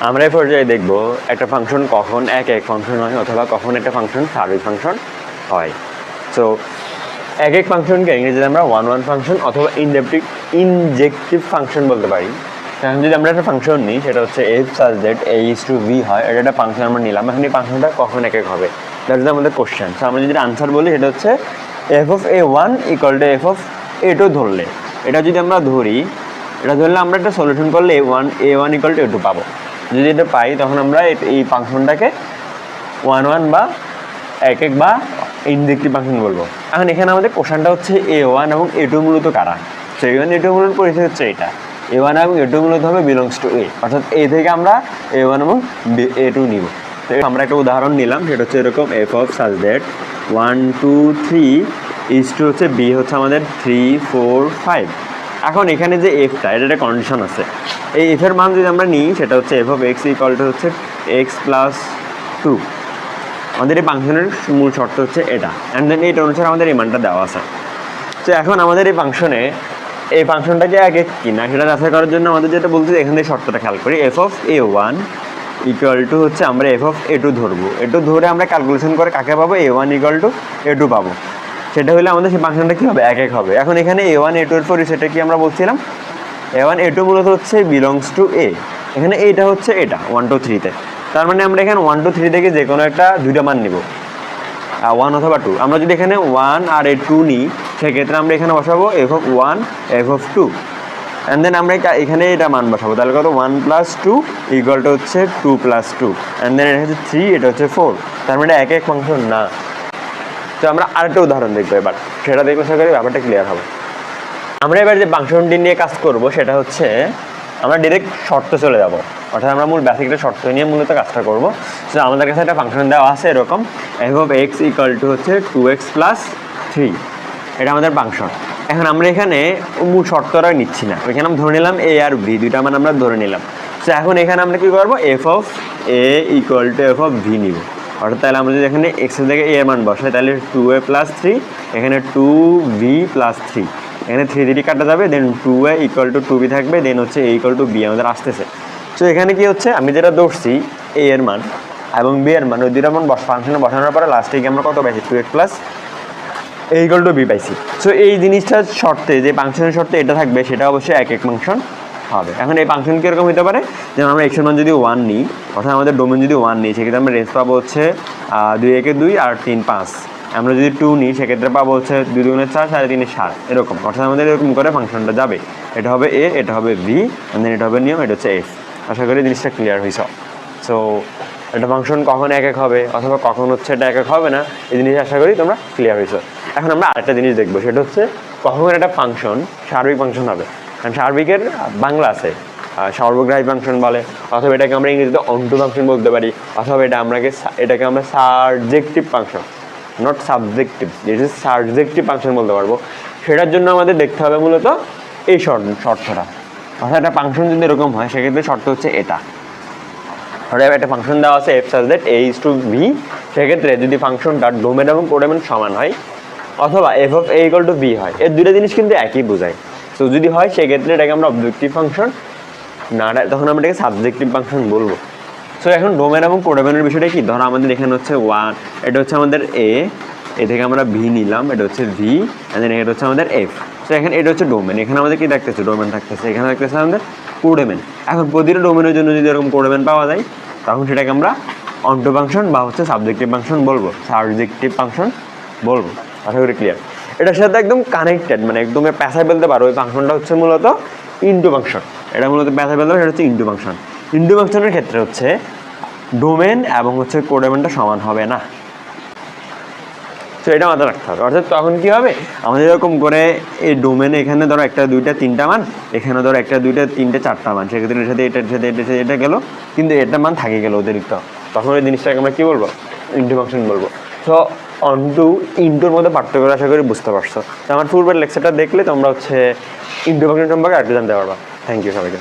আমরা এই পর্যায়ে দেখব একটা ফাংশন কখন এক ফাংশন হয় অথবা কখন একটা ফাংশন সার্বিক ফাংশন হয়। সো এক ফাংশনকে ইংরেজিতে আমরা ওয়ান ফাংশন অথবা ইনজেক্টিভ ফাংশন বলতে পারি। এখন যদি আমরা একটা ফাংশন নিই, সেটা হচ্ছে f such that a is to b হয়, এটা একটা ফাংশন আমরা নিলাম। এখন এই ফাংশনটা কখন এক হবে, দ্যাট ইজ আমাদের কোশ্চেন। সো আমরা যদি আনসার বলি, সেটা হচ্ছে f of a one equal to f of a two ধরলে, এটা যদি আমরা ধরি, এটা ধরলে আমরা একটা সলিউশন করলে a one equal to a two পাবো। যদি এটা পাই, তখন আমরা এই ফাংশনটাকে ওয়ান বা এক বা ইনজেক্টিভ ফাংশন বলবো। এখন এখানে আমাদের কোশ্চেনটা হচ্ছে এ ওয়ান এবং এ টু মূলত কারা। সো এ ওয়ান এ টু মূলত পরিচয় হচ্ছে এটা, এ ওয়ান এবং এ টু মূলত হবে বিলংস টু এ, অর্থাৎ এ থেকে আমরা এ ওয়ান এবং এ টু নিব। তো আমরা একটা উদাহরণ নিলাম, সেটা হচ্ছে এরকম f of such that 1 2 3 is to হচ্ছে বি হচ্ছে আমাদের 3 4 5। এখন এখানে যে এফটা, এটা একটা কন্ডিশন আছে। এই এফের মান যদি আমরা নিই, সেটা হচ্ছে f of x equal to হচ্ছে এক্স প্লাস 2। আমাদের এই ফাংশনের মূল শর্ত হচ্ছে এটা, অ্যান্ড দেন এইটা অনুসারে আমাদের এই মানটা দেওয়া আছে। তো এখন আমাদের এই ফাংশনটাকে আগে কিনা সেটা যাচাই করার জন্য আমাদের যেটা বলতে, এখান থেকে শর্তটা খেয়াল করি। F of a one equal two হচ্ছে আমরা এফ অফ এ টু ধরবো। এ টু ধরে আমরা ক্যালকুলেশন করে কাকে পাবো, a one equal to a two পাবো। সেটা হলে আমাদের সেই ফাংশনটা কী হবে, এক হবে। এখন এখানে এ ওয়ান এ টু এর পরে সেটা কি আমরা বলছিলাম, এ ওয়ান এ টু মূলত হচ্ছে বিলংস টু এ। এখানে এইটা হচ্ছে এটা 1 2 3-তে, তার মানে আমরা এখানে 1 2 3 থেকে যে কোনো একটা দুইটা মান নিব, 1 অথবা 2। আমরা যদি এখানে 1 আর এ 2 নিই, সেক্ষেত্রে আমরা এখানে বসাবো f of 1 f of 2, and then আমরা এখানে এটা মান বসাবো। তাহলে কত, 1 + 2 ইকুয়াল টু হচ্ছে 2 + 2, অ্যান্ড দেন এটা হচ্ছে 3, এটা হচ্ছে 4। তার মানে এক ফাংশন না। তো আমরা আরেকটা উদাহরণ দেখবো এবার, সেটা দেখলে আশা করি ব্যাপারটা ক্লিয়ার হবে। আমরা এবার যে ফাংশনটি নিয়ে কাজ করব, সেটা হচ্ছে আমরা ডিরেক্ট শর্তে চলে যাব, অর্থাৎ আমরা মূল বেসিক একটা শর্ত নিয়ে মূলত কাজটা করব। সো আমাদের কাছে একটা ফাংশন দেওয়া আছে এরকম, f of x equal to হচ্ছে 2x + 3, এটা আমাদের ফাংশন। এখন আমরা এখানে মূল শর্তটা নিচ্ছি না, এখানে আমরা ধরে নিলাম এ আর ভি, দুইটা মান আমরা ধরে নিলাম। সো এখন এখানে আমরা কী করবো, F of a equal to f of V নিব। অর্থাৎ তাহলে আমরা যদি এখানে এক্সের জায়গায় এ এর মান বসাই, তাহলে 2a + 3, এখানে 2v + 3, এখানে 3 3 কাটা যাবে, দেন 2a ইকুয়াল টু 2b থাকবে, দেন হচ্ছে a ইকুয়াল টু b আমাদের আসতেছে। সো এখানে কি হচ্ছে, আমি যেটা ধরছি a এর মান এবং b এর মান, ওই দুইটা মান ফাংশনে বসানোর পরে লাস্টে গিয়ে আমরা কত পাইছি, 2x + a equal to b পাইছি। সো এই জিনিসটার শর্তে, যে ফাংশনের শর্তে এটা থাকবে, সেটা অবশ্যই এক ফাংশন হবে। এখন এই ফাংশন কীরকম হতে পারে, যেমন আমরা এক্সের মান যদি 1 নিই, অর্থাৎ আমাদের ডোমেন যদি 1 নিই, সেক্ষেত্রে আমরা রেঞ্জ পাবো হচ্ছে 2 1 2 আর 3 5। আমরা যদি 2 নিই, সেক্ষেত্রে পাবো হচ্ছে 2 2 4 4 3 7, এরকম। অর্থাৎ আমাদের এরকম করে ফাংশনটা যাবে, এটা হবে এ, এটা হবে ভি, অ্যান্ড দেন এটা হবে নিয়ম, এটা হচ্ছে এফ। আশা করি জিনিসটা ক্লিয়ার হয়েছে। সো একটা ফাংশন কখন এক হবে অথবা কখন হচ্ছে এটা এক হবে না, এই জিনিস আশা করি তোমরা ক্লিয়ার হয়েছে। এখন আমরা আরেকটা জিনিস দেখবো, সেটা হচ্ছে কখন একটা ফাংশন সার্বিক ফাংশন হবে। কারণ সার্বিকের বাংলা আছে, সর্বগ্রাহী ফাংশন বলে, অথবা এটাকে আমরা ইংরেজিতে অন্টু ফাংশন বলতে পারি, অথবা এটাকে আমরা সাবজেক্টিভ ফাংশন, নট সাবজেক্টিভ, যেটা সাবজেক্টিভ ফাংশন বলতে পারবো। সেটার জন্য আমাদের দেখতে হবে মূলত এই শর্তটা। অর্থাৎ একটা ফাংশন যদি এরকম হয়, সেক্ষেত্রে শর্ত হচ্ছে এটা। অর্থাৎ একটা ফাংশন দেওয়া আছে f such that a is to b, সেক্ষেত্রে যদি ফাংশনটা ডোমেন এবং কোডোমেন সমান হয়, অথবা f of a equal to b হয়, এর দুটো জিনিস কিন্তু একই বোঝায়। তো যদি হয়, সেক্ষেত্রে এটাকে আমরা অবজেক্টিভ ফাংশন, না তখন আমরা এটাকে সাবজেক্টিভ ফাংশন বলবো। সো এখন ডোমেন এবং কোডোমেনের বিষয়টা কি, ধরো আমাদের এখানে হচ্ছে 1, এটা হচ্ছে আমাদের এ থেকে আমরা ভি নিলাম, এটা হচ্ছে ভি, অ্যান্ড দেন এটা হচ্ছে আমাদের এফ। সো এখানে এটা হচ্ছে ডোমেন, এখানে আমাদের কি দেখতেছে, ডোমেন থাকতেছে, এখানে থাকতেছে আমাদের কোডোমেন। এখন প্রতিটা ডোমেনের জন্য যদি এরকম কোডোমেন পাওয়া যায়, তখন সেটাকে আমরা অন্টু ফাংশন বা হচ্ছে সাবজেক্টিভ ফাংশন বলবো, সাবজেক্টিভ ফাংশন বলবো। আশা করি ক্লিয়ার। এটার সাথে একদম কানেক্টেড, মানে একদম পেঁচায় বলতে পারো, ওই ফাংশনটা হচ্ছে মূলত ইনটু ফাংশন। এটা মূলত পেঁচায় বলতে পারো, সেটা হচ্ছে ইনটু ফাংশন। ইনটু ফাংশনের ক্ষেত্রে হচ্ছে ডোমেন এবং হচ্ছে কোডোমেনটা সমান হবে না। তো এটা মাথায় রাখতে হবে। অর্থাৎ তখন কী হবে, আমাদের এরকম করে এই ডোমেনে এখানে ধরো 1 2 3 মান, এখানে ধরো 1 2 3 4 মান, সেক্ষেত্রে এর সাথে এটার সাথে এটা গেলো, কিন্তু এটা মান থাকে গেলো অতিরিক্ত, তখন এই জিনিসটাকে আমরা কী বলবো, ইনটু ফাংশন বলবো। সো অনটু ইনটুর মধ্যে পার্থক্য আশা করি বুঝতে পারছো। তো আমার পূর্বের লেকচারটা দেখলে তোমরা হচ্ছে ইনটু ফাংশন সম্পর্কে আরেকটু জানতে পারবা। থ্যাংক ইউ সবাইকে।